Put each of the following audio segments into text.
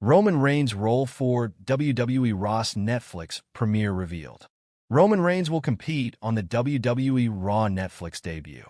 Roman Reigns' role for WWE Raw's Netflix premiere revealed. Roman Reigns will compete on the WWE Raw Netflix debut.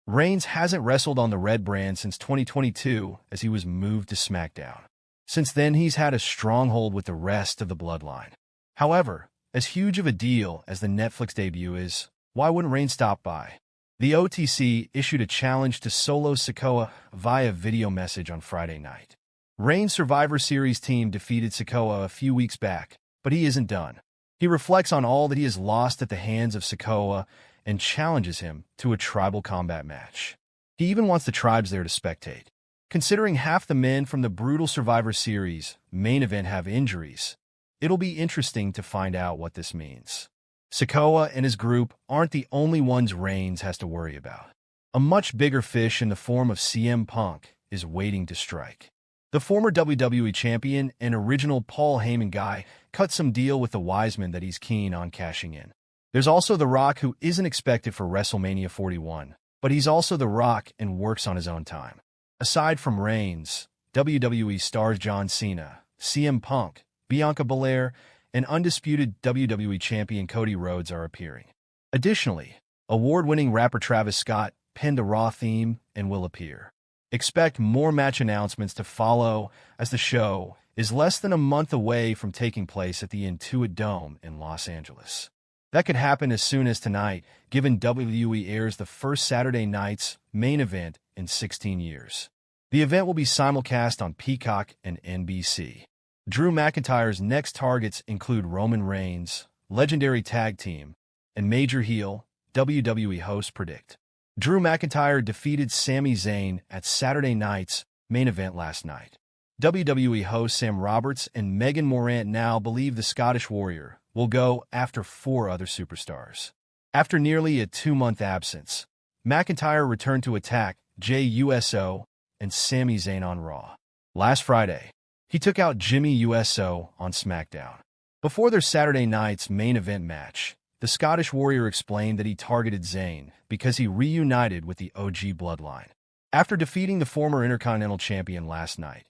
Reigns hasn't wrestled on the Red brand since 2022 as he was moved to SmackDown. Since then, he's had a stronghold with the rest of the Bloodline. However, as huge of a deal as the Netflix debut is, why wouldn't Reigns stop by? The OTC issued a challenge to Solo Sikoa via video message on Friday night. Reigns' Survivor Series team defeated Sikoa a few weeks back, but he isn't done. He reflects on all that he has lost at the hands of Sikoa and challenges him to a tribal combat match. He even wants the tribes there to spectate. Considering half the men from the brutal Survivor Series main event have injuries, it'll be interesting to find out what this means. Sikoa and his group aren't the only ones Reigns has to worry about. A much bigger fish in the form of CM Punk is waiting to strike. The former WWE champion and original Paul Heyman guy cut some deal with the Wiseman that he's keen on cashing in. There's also The Rock, who isn't expected for WrestleMania 41, but he's also The Rock and works on his own time. Aside from Reigns, WWE stars John Cena, CM Punk, Bianca Belair, and undisputed WWE champion Cody Rhodes are appearing. Additionally, award-winning rapper Travis Scott penned a Raw theme and will appear. Expect more match announcements to follow as the show is less than a month away from taking place at the Intuit Dome in Los Angeles. That could happen as soon as tonight, given WWE airs the first Saturday night's main event in 16 years. The event will be simulcast on Peacock and NBC. Drew McIntyre's next targets include Roman Reigns, Legendary Tag Team, and Major Heel, WWE hosts predict. Drew McIntyre defeated Sami Zayn at Saturday night's main event last night. WWE host Sam Roberts and Megan Morant now believe the Scottish Warrior will go after 4 other superstars. After nearly a 2-month absence, McIntyre returned to attack Jey Uso and Sami Zayn on Raw. Last Friday, he took out Jimmy Uso on SmackDown. Before their Saturday night's main event match, the Scottish Warrior explained that he targeted Zayn because he reunited with the OG Bloodline. After defeating the former Intercontinental Champion last night,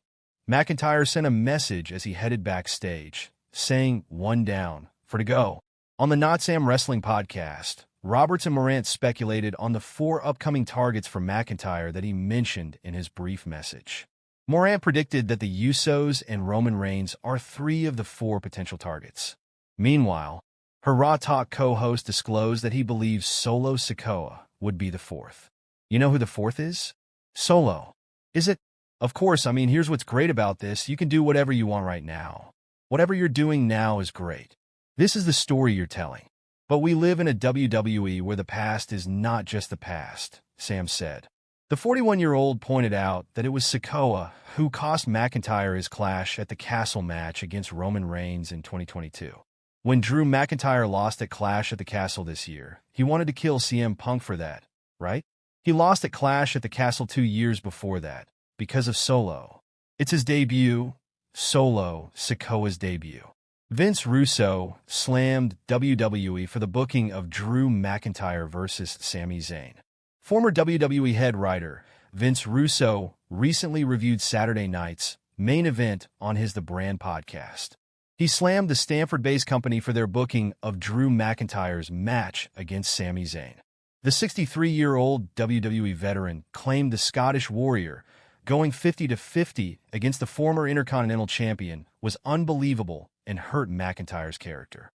McIntyre sent a message as he headed backstage, saying, "One down, for to go." On the Not Sam Wrestling podcast, Roberts and Morant speculated on the 4 upcoming targets for McIntyre that he mentioned in his brief message. Morant predicted that the Usos and Roman Reigns are 3 of the 4 potential targets. Meanwhile, her Raw Talk co-host disclosed that he believes Solo Sikoa would be the 4th. You know who the 4th is? Solo. Is it? Of course, here's what's great about this. You can do whatever you want right now. Whatever you're doing now is great. This is the story you're telling. But we live in a WWE where the past is not just the past, Sam said. The 41-year-old pointed out that it was Sikoa who cost McIntyre his clash at the Castle match against Roman Reigns in 2022. When Drew McIntyre lost at Clash at the Castle this year, he wanted to kill CM Punk for that, right? He lost at Clash at the Castle 2 years before that, because of Solo. It's his debut, Solo Sikoa's debut. Vince Russo slammed WWE for the booking of Drew McIntyre versus Sami Zayn. Former WWE head writer Vince Russo recently reviewed Saturday night's main event on his The Brand podcast. He slammed the Stanford-based company for their booking of Drew McIntyre's match against Sami Zayn. The 63-year-old WWE veteran claimed the Scottish Warrior going 50-50 against the former Intercontinental Champion was unbelievable and hurt McIntyre's character.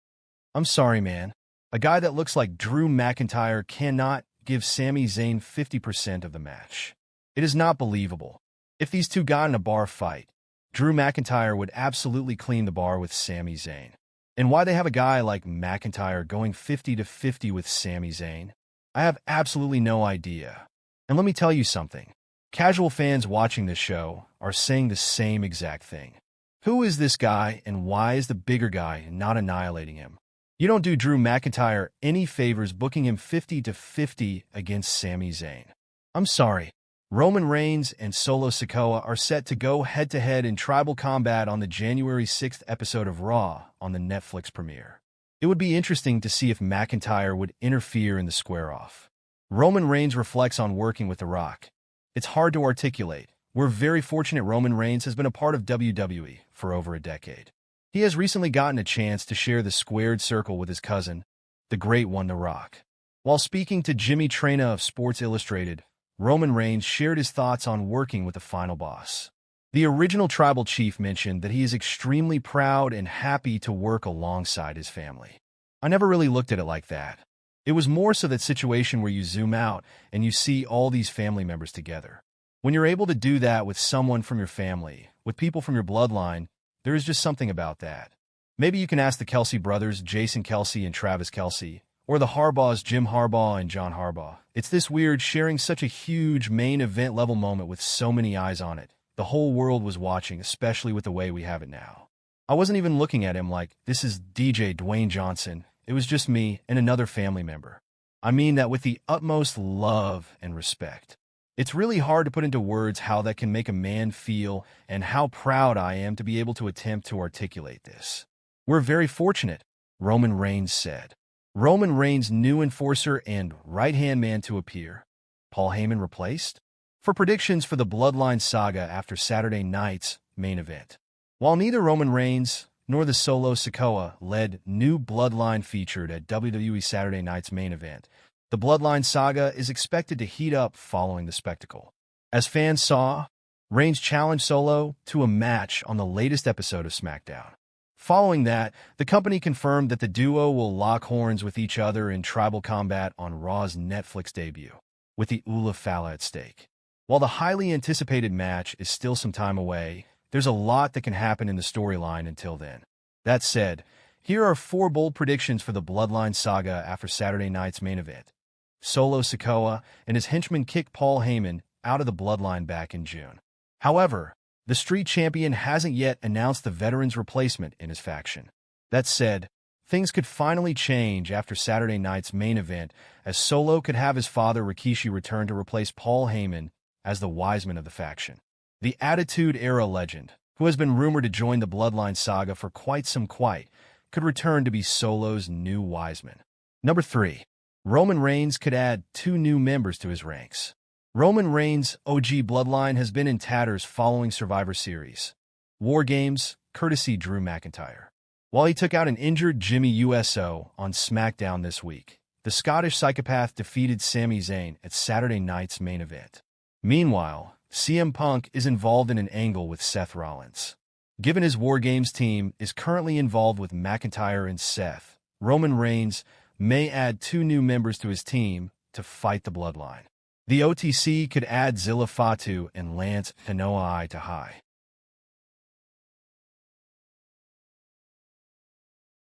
"I'm sorry, man. A guy that looks like Drew McIntyre cannot give Sami Zayn 50% of the match. It is not believable. If these two got in a bar fight, Drew McIntyre would absolutely clean the bar with Sami Zayn. And why they have a guy like McIntyre going 50-50 with Sami Zayn? I have absolutely no idea. And let me tell you something. Casual fans watching this show are saying the same exact thing. Who is this guy and why is the bigger guy not annihilating him? You don't do Drew McIntyre any favors booking him 50-50 against Sami Zayn. I'm sorry. Roman Reigns and Solo Sikoa are set to go head-to-head in tribal combat on the January 6th episode of Raw on the Netflix premiere. It would be interesting to see if McIntyre would interfere in the square-off. Roman Reigns reflects on working with The Rock. It's hard to articulate. We're very fortunate Roman Reigns has been a part of WWE for over a decade. He has recently gotten a chance to share the squared circle with his cousin, the Great One, The Rock. While speaking to Jimmy Traina of Sports Illustrated, Roman Reigns shared his thoughts on working with the final boss. The original tribal chief mentioned that he is extremely proud and happy to work alongside his family. I never really looked at it like that. It was more so that situation where you zoom out and you see all these family members together. When you're able to do that with someone from your family, with people from your bloodline, there is just something about that. Maybe you can ask the Kelsey brothers, Jason Kelsey and Travis Kelsey, or the Harbaughs, Jim Harbaugh and John Harbaugh. It's this weird sharing such a huge main event level moment with so many eyes on it. The whole world was watching, especially with the way we have it now. I wasn't even looking at him like, this is DJ Dwayne Johnson. It was just me and another family member. I mean that with the utmost love and respect. It's really hard to put into words how that can make a man feel and how proud I am to be able to attempt to articulate this. We're very fortunate, Roman Reigns said. Roman Reigns' new enforcer and right-hand man to appear. Paul Heyman replaced? For predictions for the Bloodline saga after Saturday night's main event. While neither Roman Reigns nor the Solo Sikoa led new Bloodline featured at WWE Saturday night's main event, the Bloodline saga is expected to heat up following the spectacle. As fans saw, Reigns challenged Solo to a match on the latest episode of SmackDown. Following that, the company confirmed that the duo will lock horns with each other in tribal combat on Raw's Netflix debut, with the Ula Fala at stake. While the highly anticipated match is still some time away, there's a lot that can happen in the storyline until then. That said, here are 4 bold predictions for the Bloodline saga after Saturday night's main event. Solo Sikoa and his henchman kicked Paul Heyman out of the Bloodline back in June. However, the Street Champion hasn't yet announced the veteran's replacement in his faction. That said, things could finally change after Saturday night's main event, as Solo could have his father Rikishi return to replace Paul Heyman as the Wiseman of the faction. The Attitude Era legend, who has been rumored to join the Bloodline saga for quite some time, could return to be Solo's new Wiseman. Number 3. Roman Reigns could add 2 new members to his ranks. Roman Reigns' OG bloodline has been in tatters following Survivor Series War Games, courtesy Drew McIntyre. While he took out an injured Jimmy USO on SmackDown this week, the Scottish psychopath defeated Sami Zayn at Saturday night's main event. Meanwhile, CM Punk is involved in an angle with Seth Rollins. Given his War Games team is currently involved with McIntyre and Seth, Roman Reigns may add 2 new members to his team to fight the bloodline. The OTC could add Zilla Fatu and Lance Hanoai to High.